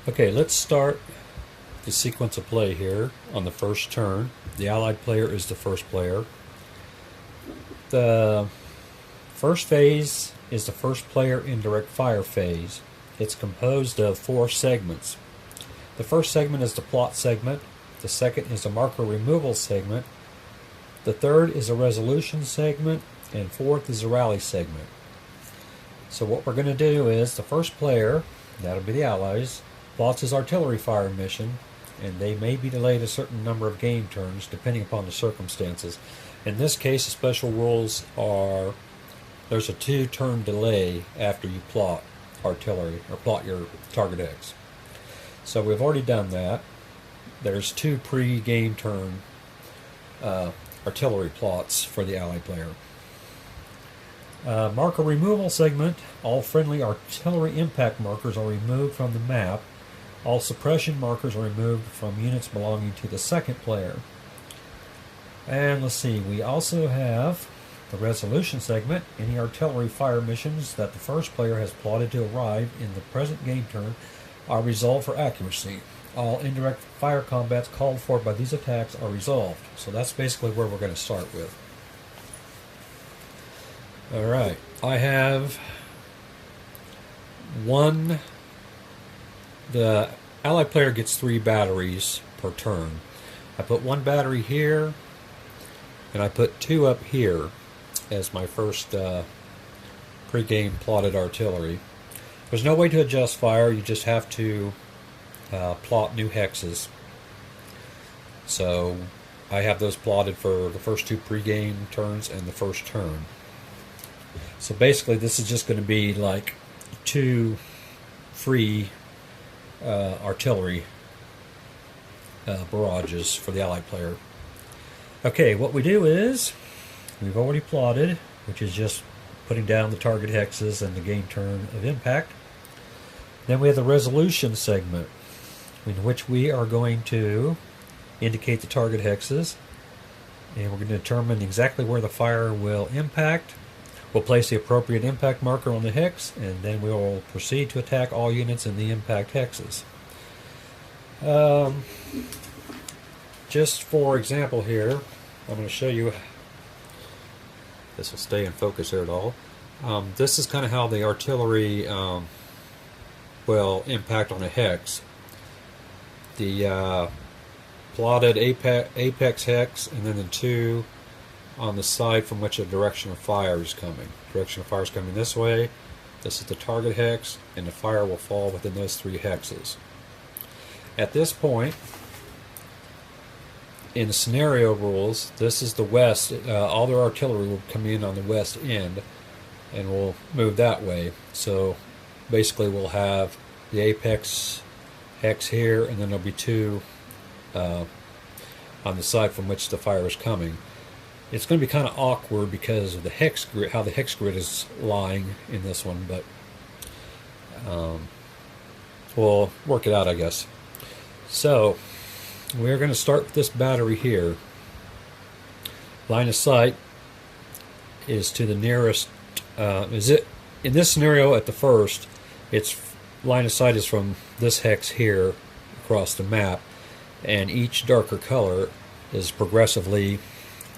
Okay, let's start the sequence of play here on the first turn. The allied player is the first player. The first phase is the first player indirect fire phase. It's composed of 4 segments. The first segment is the plot segment. The second is a marker removal segment. The third is a resolution segment. And fourth is a rally segment. So what we're going to do is the first player, that'll be the allies, plots his artillery fire mission, and they may be delayed a certain number of game turns depending upon the circumstances. In this case, the special rules are there's a 2-turn delay after you plot artillery or plot your target X. So we've already done that. There's 2 pre-game turn artillery plots for the allied player. Marker removal segment. All friendly artillery impact markers are removed from the map. All suppression markers are removed from units belonging to the second player. And let's see, we also have the resolution segment. Any artillery fire missions that the first player has plotted to arrive in the present game turn are resolved for accuracy. All indirect fire combats called for by these attacks are resolved. So that's basically where we're going to start with. Alright, I have the allied player gets 3 batteries per turn. I put 1 battery here, and I put 2 up here as my first pre-game plotted artillery. There's no way to adjust fire, you just have to plot new hexes. So I have those plotted for the first 2 pre-game turns and the first turn. So basically this is just going to be like 2 free artillery barrages for the allied player. Okay, what we do is we've already plotted, which is just putting down the target hexes and the game turn of impact. Then we have the resolution segment, in which we are going to indicate the target hexes, and we're going to determine exactly where the fire will impact. We'll place the appropriate impact marker on the hex, and then we will proceed to attack all units in the impact hexes. Just for example here, I'm going to show you, this will stay in focus here at all. This is kind of how the artillery will impact on a hex. The plotted apex hex, and then the 2 on the side from which a direction of fire is coming. Direction of fire is coming this way. This is the target hex, and the fire will fall within those 3 hexes. At this point, in the scenario rules, this is the west. All their artillery will come in on the west end, and we'll move that way. So basically we'll have the apex hex here, and then there'll be 2 on the side from which the fire is coming. It's going to be kind of awkward because of the hex grid, how the hex grid is lying in this one, but we'll work it out, I guess. So we're going to start with this battery here. Line of sight is to the nearest. In this scenario at the first, its line of sight is from this hex here across the map, and each darker color is progressively,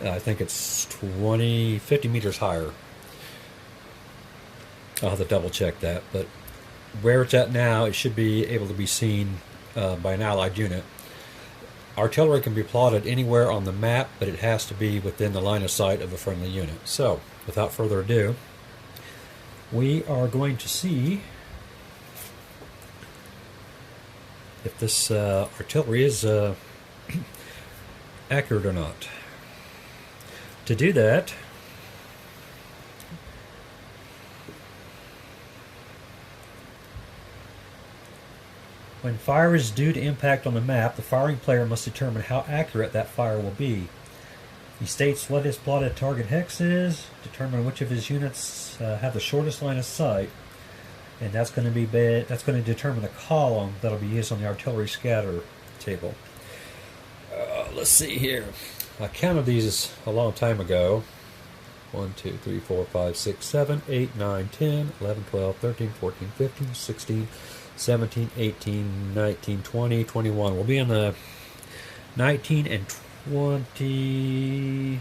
I think it's 50 meters higher. I'll have to double check that, but where it's at now, it should be able to be seen by an allied unit. Artillery can be plotted anywhere on the map, but it has to be within the line of sight of a friendly unit. So, without further ado, we are going to see if this artillery is accurate or not. To do that, when fire is due to impact on the map, the firing player must determine how accurate that fire will be. He states what his plotted target hex is, determine which of his units have the shortest line of sight, and that's going to determine the column that will be used on the artillery scatter table. Let's see here. I counted these a long time ago, 1, 2, 3, 4, 5, 6, 7, 8, 9, 10, 11, 12, 13, 14, 15, 16, 17, 18, 19, 20, 21. We'll be in the 19 and 21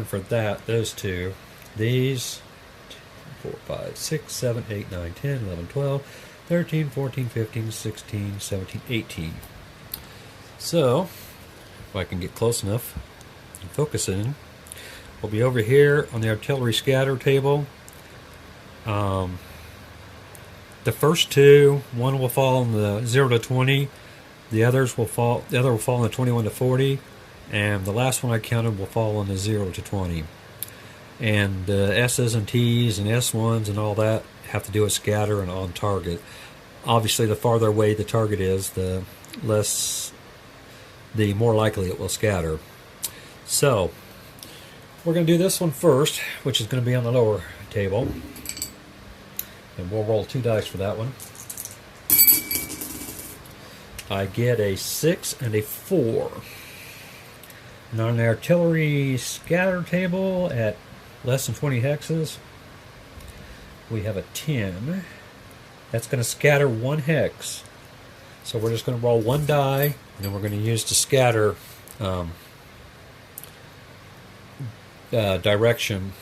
for that, those two. These 4, 5, 6, 7, 8, 9, 10, 11, 12, 13, 14, 15, 16, 17, 18. So, if I can get close enough and focus in, we'll be over here on the artillery scatter table. The first two, one will fall in the 0 to 20, the other will fall in the 21 to 40, and the last one I counted will fall in the 0 to 20. And S's and T's and S1s and all that have to do with scatter and on target. Obviously, the farther away the target is, the more likely it will scatter. So, we're going to do this one first, which is going to be on the lower table. And we'll roll 2 dice for that one. I get a 6 and a 4. And on the artillery scatter table at less than 20 hexes, we have a 10. That's going to scatter 1 hex. So we're just going to roll 1 die, and then we're going to use the scatter direction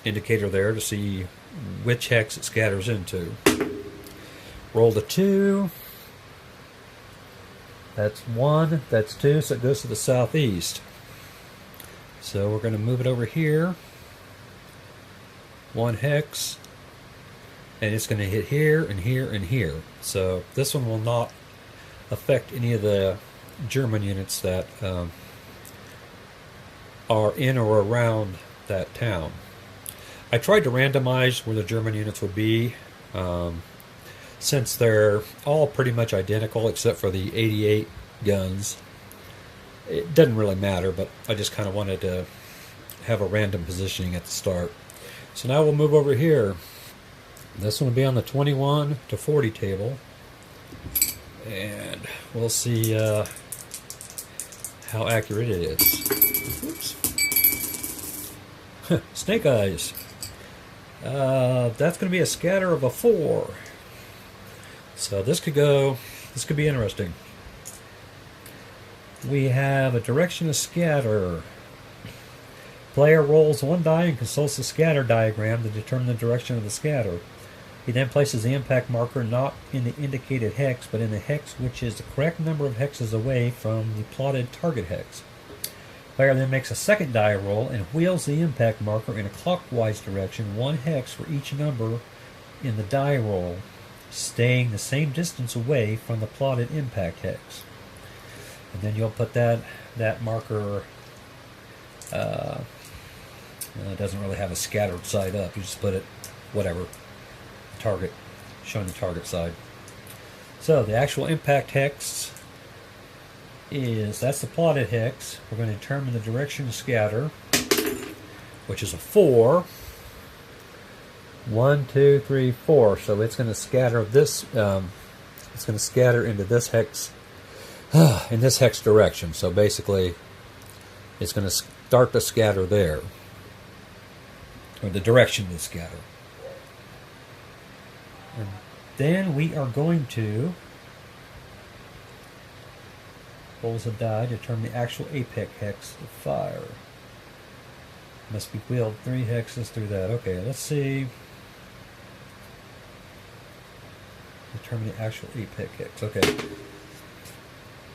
indicator there to see which hex it scatters into. Roll the 2. That's 1, that's 2, so it goes to the southeast. So we're going to move it over here. 1 hex. And it's going to hit here and here and here. So this one will not affect any of the German units that are in or around that town. I tried to randomize where the German units would be, since they're all pretty much identical except for the 88 guns. It doesn't really matter, but I just kind of wanted to have a random positioning at the start. So now we'll move over here. This one will be on the 21 to 40 table, and we'll see how accurate it is. Oops. Snake eyes. That's going to be a scatter of a 4. So this could be interesting. We have a direction of scatter. Player rolls 1 die and consults the scatter diagram to determine the direction of the scatter. He then places the impact marker not in the indicated hex, but in the hex which is the correct number of hexes away from the plotted target hex. Player then makes a second die roll and wheels the impact marker in a clockwise direction 1 hex for each number in the die roll, staying the same distance away from the plotted impact hex. And then you'll put that marker, it doesn't really have a scattered side up, you just put it whatever, target, showing the target side. So the actual impact hex that's the plotted hex. We're going to determine the direction of scatter, which is a 4. 1, 2, 3, 4. So it's going to scatter this. It's going to scatter into this hex, in this hex direction. So basically, it's going to start to scatter there, or the direction to scatter. And then we are going to rolls a die, determine the actual apex hex of fire. Must be wheeled 3 hexes through that. Okay, let's see. Determine the actual apex hex. Okay.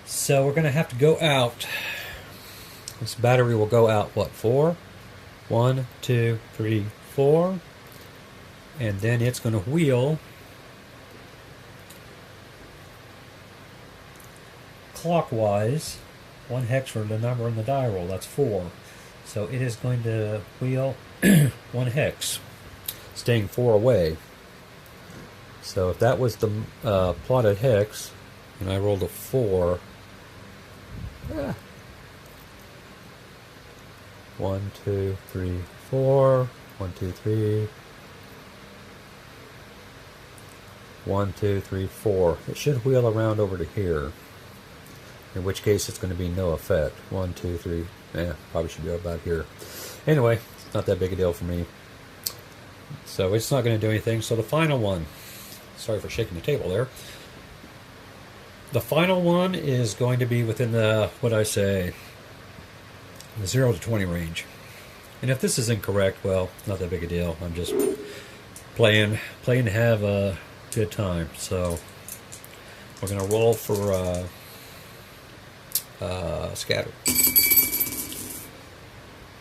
So we're going to have to go out. This battery will go out, what, 4? 1, 2, 3, 4. And then it's going to wheel clockwise 1 hex for the number in the die roll. That's 4. So it is going to wheel 1 hex, staying 4 away. So if that was the plotted hex, and I rolled a 4, 1, 2, 3, 4, 1, 2, 3, 1, 2, 3, 4. It should wheel around over to here, in which case it's going to be no effect. 1, 2, 3, Yeah, probably should be about here. Anyway, it's not that big a deal for me. So it's not going to do anything. So the final one, sorry for shaking the table there. The final one is going to be within the, what I say, the 0 to 20 range. And if this is incorrect, well, not that big a deal. I'm just playing to have a good time. So we're going to roll for scatter.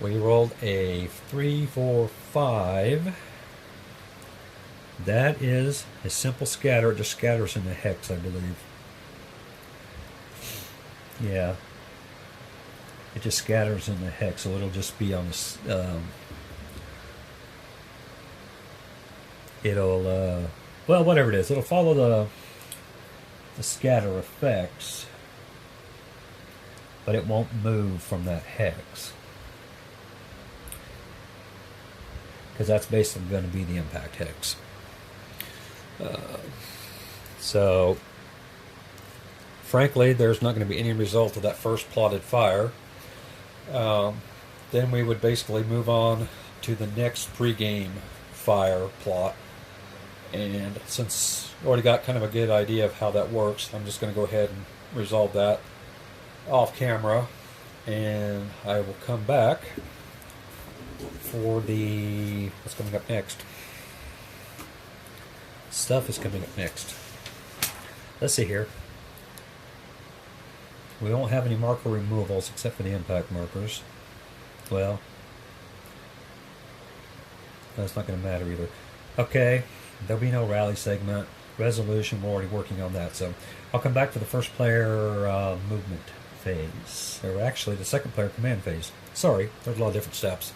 We rolled a 3, 4, 5. That is a simple scatter. It just scatters in the hex, I believe. Yeah. It just scatters in the hex, so it'll just be on the... well, whatever it is. It'll follow the scatter effects, but it won't move from that hex. Because that's basically going to be the impact hex. So, frankly, there's not going to be any result of that first plotted fire. Then we would basically move on to the next pregame fire plot. And since I already got kind of a good idea of how that works, I'm just going to go ahead and resolve that off camera. And I will come back for the... what's coming up next? Stuff is coming up next. Let's see here. We won't have any marker removals except for the impact markers. Well, that's not going to matter either. Okay, there'll be no rally segment. Resolution, we're already working on that. So I'll come back to the first player movement phase. Or actually the second player command phase. Sorry, there's a lot of different steps.